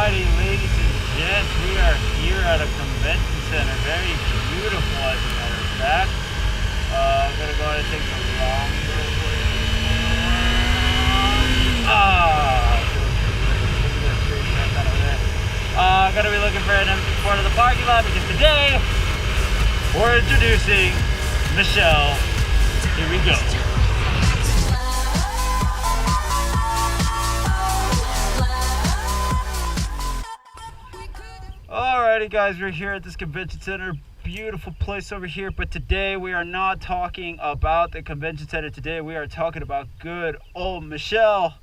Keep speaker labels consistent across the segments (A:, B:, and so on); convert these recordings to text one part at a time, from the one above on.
A: Alrighty, ladies and gents, we are here at a convention center. Very beautiful, as a matter of fact. I'm gonna go ahead and take the longer way. I'm gonna be looking for an empty part of the parking lot because today we're introducing Michelle. Here we go. Alrighty guys, we're here at this convention center. Beautiful place over here, but today we are not talking about the convention center. Today we are talking about good old Michelle.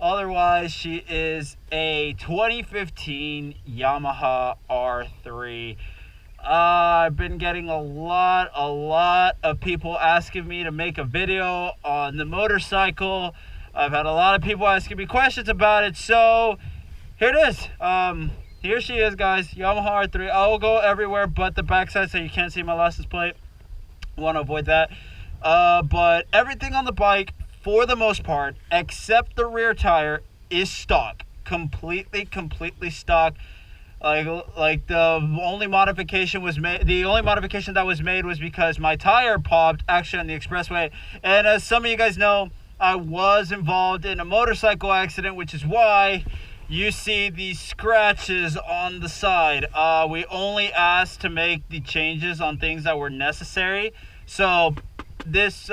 A: Otherwise, she is a 2015 Yamaha R3. I've been getting a lot of people asking me to make a video on the motorcycle. I've had a lot of people asking me questions about it, so here it is. Here she is, guys, Yamaha R3. I will go everywhere but the backside so you can't see my license plate. I want to avoid that. But everything on the bike, for the most part, except the rear tire, is stock. Completely stock. Like the only modification was made. The only modification that was made was because my tire popped actually on the expressway. And as some of you guys know, I was involved in a motorcycle accident, which is why you see these scratches on the side. We only asked to make the changes on things that were necessary. So this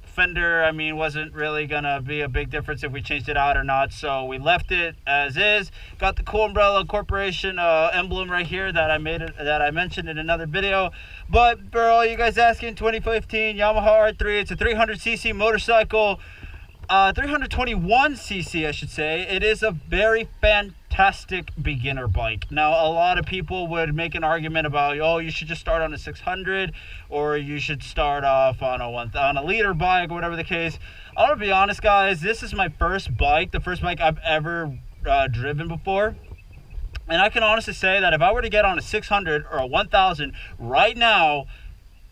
A: fender, I mean, wasn't really gonna be a big difference if we changed it out or not. So we left it as is. Got the Cool Umbrella Corporation emblem right here that I mentioned in another video. But for all you guys asking, 2015 Yamaha R3. It's a 300cc motorcycle. 321cc, I should say. It is a very fantastic beginner bike. Now, a lot of people would make an argument about, oh, you should just start on a 600, or you should start off on a liter bike, or whatever the case. I'm gonna be honest, guys. This is my first bike, the first bike I've ever driven before. And I can honestly say that if I were to get on a 600 or a 1000 right now,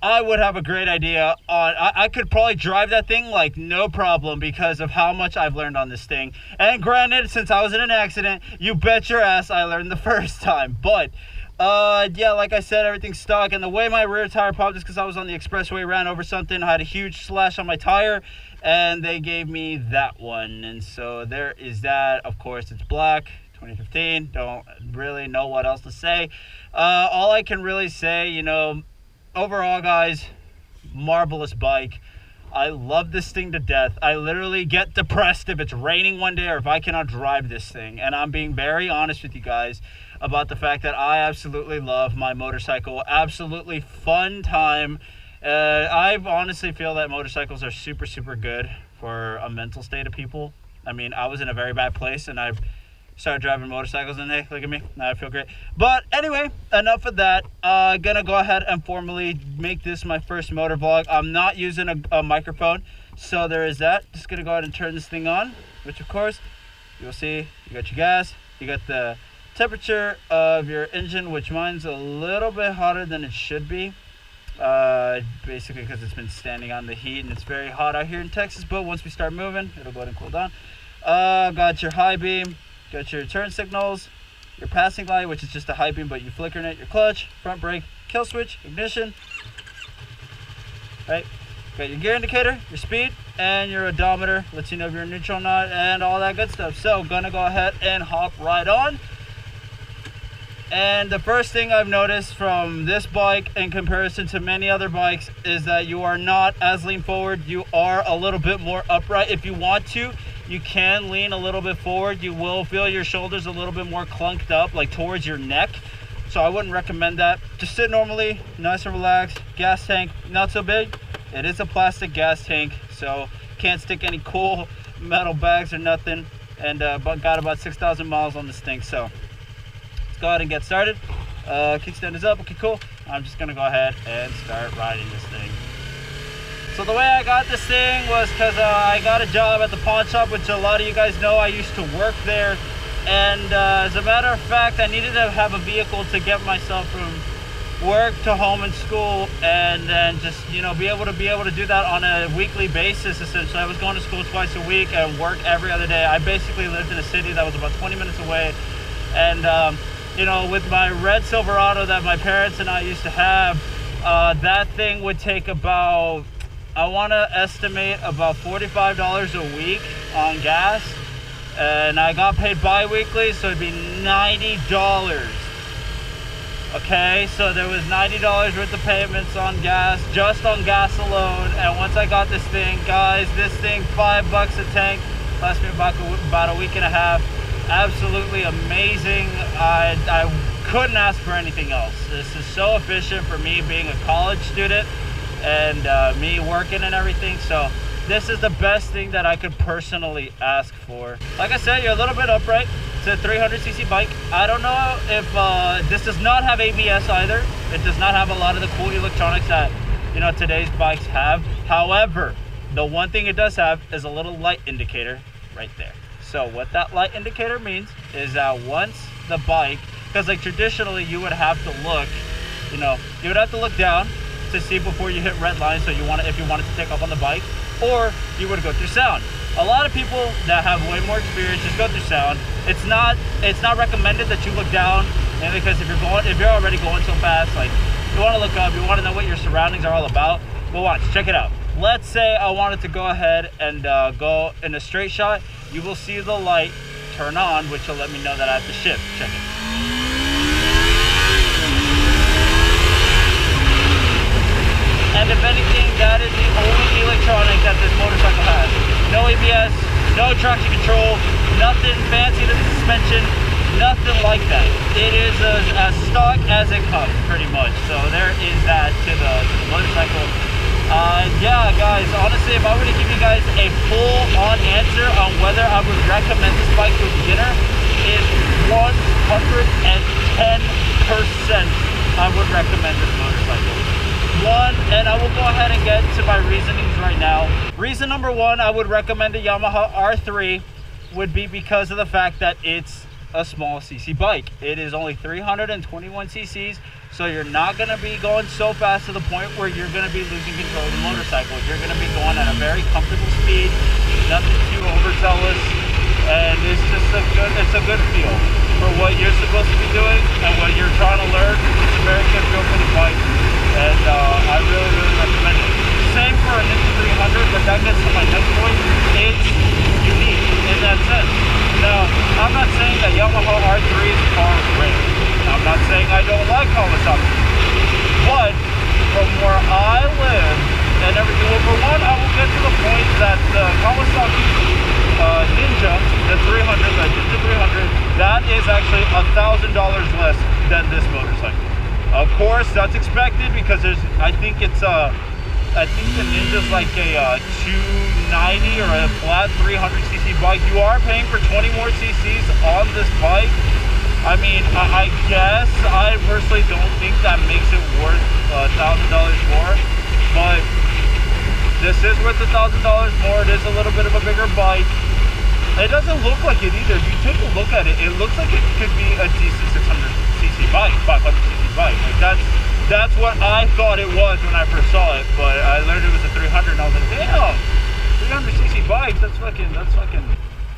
A: I would have a great idea on. I could probably drive that thing like no problem because of how much I've learned on this thing. And granted, since I was in an accident, you bet your ass I learned the first time. But yeah, like I said, everything's stock. And the way my rear tire popped is because I was on the expressway, ran over something, I had a huge slash on my tire, and they gave me that one. And so there is that. Of course, it's black. 2015. Don't really know what else to say. All I can really say, you know, overall, guys, marvelous bike. I love this thing to death. I literally get depressed if it's raining one day or if I cannot drive this thing. And I'm being very honest with you guys about the fact that I absolutely love my motorcycle. Absolutely fun time. I honestly feel that motorcycles are super good for a mental state of people. I mean, I was in a very bad place and I've started driving motorcycles, and hey, look at me, now I feel great. But anyway, enough of that. Gonna go ahead and formally make this my first motor vlog. I'm not using a microphone, so there is that. Just gonna go ahead and turn this thing on, which of course you'll see. You got your gas, you got the temperature of your engine, which mine's a little bit hotter than it should be, basically because it's been standing on the heat and it's very hot out here in Texas. But once we start moving, it'll go ahead and cool down. Got your high beam. Got your turn signals, your passing light, which is just a high beam, but you flickering it, your clutch, front brake, kill switch, ignition. Right? Got your gear indicator, your speed, and your odometer. Lets you know if you're in neutral or not, and all that good stuff. So, gonna go ahead and hop right on. And the first thing I've noticed from this bike in comparison to many other bikes is that you are not as lean forward. You are a little bit more upright. If you want to, you can lean a little bit forward. You will feel your shoulders a little bit more clunked up, like towards your neck. So I wouldn't recommend that. Just sit normally, nice and relaxed. Gas tank, not so big. It is a plastic gas tank, so can't stick any cool metal bags or nothing. And but got about 6,000 miles on this thing. So let's go ahead and get started. Kickstand is up. Okay, cool. I'm just gonna go ahead and start riding this thing. So the way I got this thing was because I got a job at the pawn shop, which a lot of you guys know. I used to work there, and as a matter of fact, I needed to have a vehicle to get myself from work to home and school, and then just, you know, be able to do that on a weekly basis. Essentially, I was going to school twice a week and work every other day. I basically lived in a city that was about 20 minutes away And you know, with my red Silverado that my parents and I used to have, that thing would take about, I want to estimate about $45 a week on gas, and I got paid bi-weekly, so it'd be $90. Okay, so there was $90 worth of payments on gas, just on gas alone. And once I got this thing, guys, this thing, $5 a tank, lasted me about a week and a half. Absolutely amazing. I couldn't ask for anything else. This is so efficient for me being a college student and me working and everything. So this is the best thing that I could personally ask for. Like I said, you're a little bit upright. It's a 300cc bike. I don't know if this does not have ABS either. It does not have a lot of the cool electronics that, you know, today's bikes have. However, the one thing it does have is a little light indicator right there. So what that light indicator means is that once the bike, because like traditionally you would have to look, you know, you would have to look down to see before you hit red line, so you want to, if you wanted to take off on the bike, or you would go through sound. A lot of people that have way more experience just go through sound. It's not recommended that you look down, and because if you're already going so fast, like you want to look up, you want to know what your surroundings are all about. Well, watch, check it out. Let's say I wanted to go ahead and go in a straight shot. You will see the light turn on, which will let me know that I have to shift. Check it. And if anything, that is the only electronic that this motorcycle has. No ABS, no traction control, nothing fancy to the suspension, nothing like that. It is as stock as it comes, pretty much. So there is that to the motorcycle. Yeah, guys, honestly, if I were to give you guys a full-on answer on whether I would recommend this bike to a beginner, is 110% I would recommend this motorcycle. And I will go ahead and get to my reasonings right now. Reason number one, I would recommend a Yamaha R3 would be because of the fact that it's a small cc bike. It is only 321 cc's, so you're not going to be going so fast to the point where you're going to be losing control of the motorcycle. You're going to be going at a very comfortable speed, nothing too overzealous, and it's just a good feel for what you're supposed to be doing and what you're trying to learn. It's a very good feel for the bike, and I really recommend it. Same for a Ninja 300, but that gets to my next point. It's unique in that sense. Now, I'm not saying that Yamaha R3s are great. I'm not saying I don't like Kawasaki, but from where I live and everything, well, for one, I will get to the point that the Kawasaki Ninja, the 300, the Ninja 300, that is actually $1,000 less than this motorcycle. Of course, that's expected because I think the Ninja's like a 290 or a flat 300cc bike. You are paying for 20 more cc's on this bike. I mean, I guess I personally don't think that makes it worth $1,000 more, but this is worth $1,000 more. It is a little bit of a bigger bike. It doesn't look like it either. If you take a look at it, it looks like it could be a DC 600cc bike, 500cc bike. Like that's what I thought it was when I first saw it, but I learned it was a 300 and I was like, damn, 300cc bikes, that's fucking,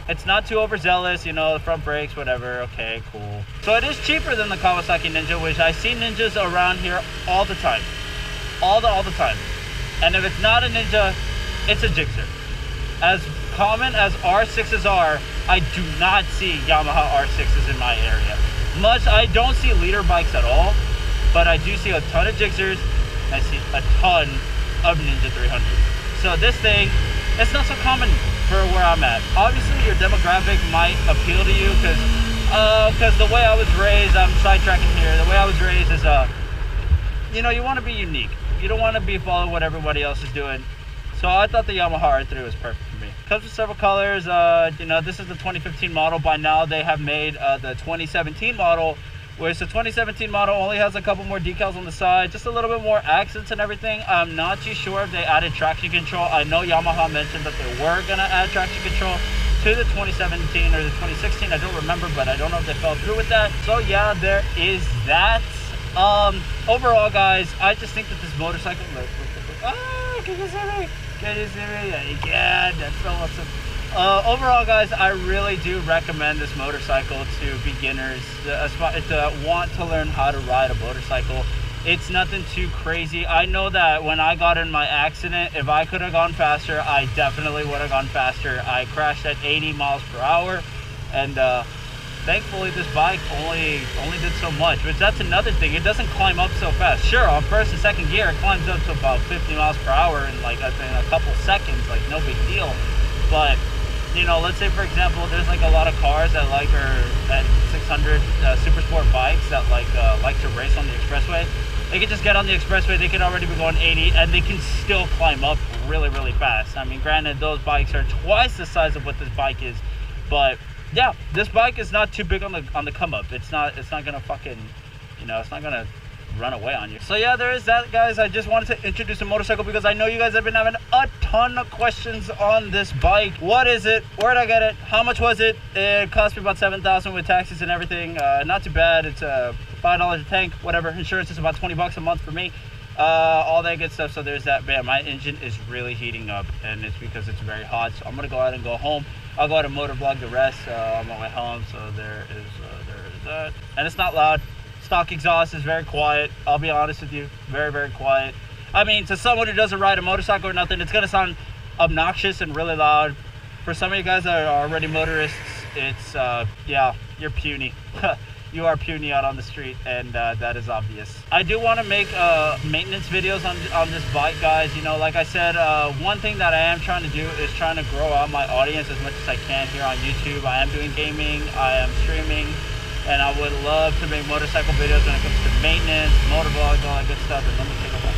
A: it's not too overzealous, you know, the front brakes, whatever, okay, cool. So it is cheaper than the Kawasaki Ninja, which I see Ninjas around here all the time. All the time. And if it's not a Ninja, it's a Gixxer. As common as R6s are, I do not see Yamaha R6s in my area. I don't see leader bikes at all, but I do see a ton of Gixxers, and I see a ton of Ninja 300s. So this thing, it's not so common for where I'm at. Obviously, your demographic might appeal to you because the way I was raised, I'm sidetracking here, the way I was raised is, you know, you want to be unique. You don't want to be following what everybody else is doing. So I thought the Yamaha R3 was perfect for me. Comes with several colors. You know, this is the 2015 model. By now, they have made the 2017 model, which the 2017 model only has a couple more decals on the side, just a little bit more accents and everything. I'm not too sure if they added traction control. I know Yamaha mentioned that they were going to add traction control to the 2017 or the 2016. I don't remember, but I don't know if they fell through with that. So yeah, there is that. Overall, guys, I just think that this motorcycle, can you see me? Can you see me? Yeah, you can. That's so awesome. overall, guys, I really do recommend this motorcycle to beginners that want to learn how to ride a motorcycle. It's nothing too crazy. I know that when I got in my accident, if I could have gone faster, I definitely would have gone faster. I crashed at 80 miles per hour, and thankfully this bike only did so much, which that's another thing. It doesn't climb up so fast. Sure, on first and second gear, it climbs up to about 50 miles per hour in like I think a couple seconds, like no big deal. But you know, let's say for example, there's like a lot of cars that like are at 600 super sport bikes that like to race on the expressway. They can just get on the expressway, they can already be going 80, and they can still climb up really, really fast. I mean, granted, those bikes are twice the size of what this bike is, but yeah, this bike is not too big on the come up. It's not gonna fucking, you know, it's not gonna run away on you. So yeah, there is that, guys. I just wanted to introduce a motorcycle because I know you guys have been having a ton of questions on this bike. What is it? Where did I get it? How much was it? It cost me about $7,000 with taxes and everything. Not too bad. It's $5 a tank, whatever. Insurance is about 20 bucks a month for me. All that good stuff. So there's that. Man, my engine is really heating up, and it's because it's very hot. So I'm gonna go out and go home. I'll go out and motorvlog the rest on my way home. So there is that, and it's not loud. Stock exhaust is very quiet. I'll be honest with you, very, very quiet. I mean, to someone who doesn't ride a motorcycle or nothing, it's gonna sound obnoxious and really loud. For some of you guys that are already motorists, it's yeah, you're puny. You are puny out on the street, and that is obvious. I do want to make maintenance videos on this bike, guys. You know, like I said, one thing that I am trying to do is trying to grow out my audience as much as I can here on YouTube. I am doing gaming, I am streaming, and I would love to make motorcycle videos when it comes to maintenance, motor vlogs, all that good stuff. And let me take a look.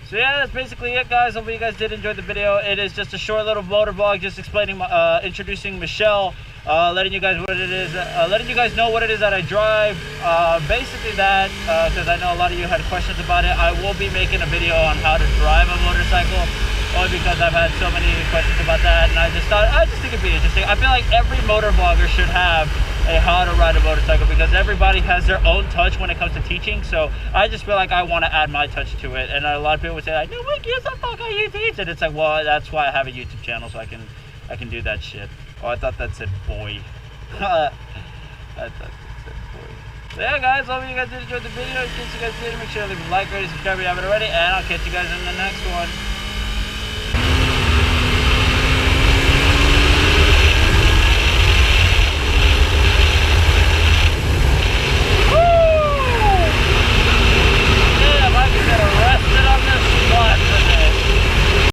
A: So yeah, that's basically it, guys. Hopefully you guys did enjoy the video. It is just a short little motor vlog, just explaining introducing Michelle, letting you guys what it is, letting you guys know what it is that I drive. Basically that, because I know a lot of you had questions about it. I will be making a video on how to drive a motorcycle, only because I've had so many questions about that, and I just think it'd be interesting. I feel like every motor vlogger should have a how to ride a motorcycle, because everybody has their own touch when it comes to teaching. So I just feel like I want to add my touch to it. And a lot of people would say like, no, what gives a fuck how you teach? And it's like, well, that's why I have a YouTube channel, so I can do that shit. Oh, I thought that said boy. I thought that said boy. So yeah, guys, hope you guys did enjoy the video. In case you guys did, make sure to leave a like, rate, subscribe if you haven't already, and I'll catch you guys in the next one.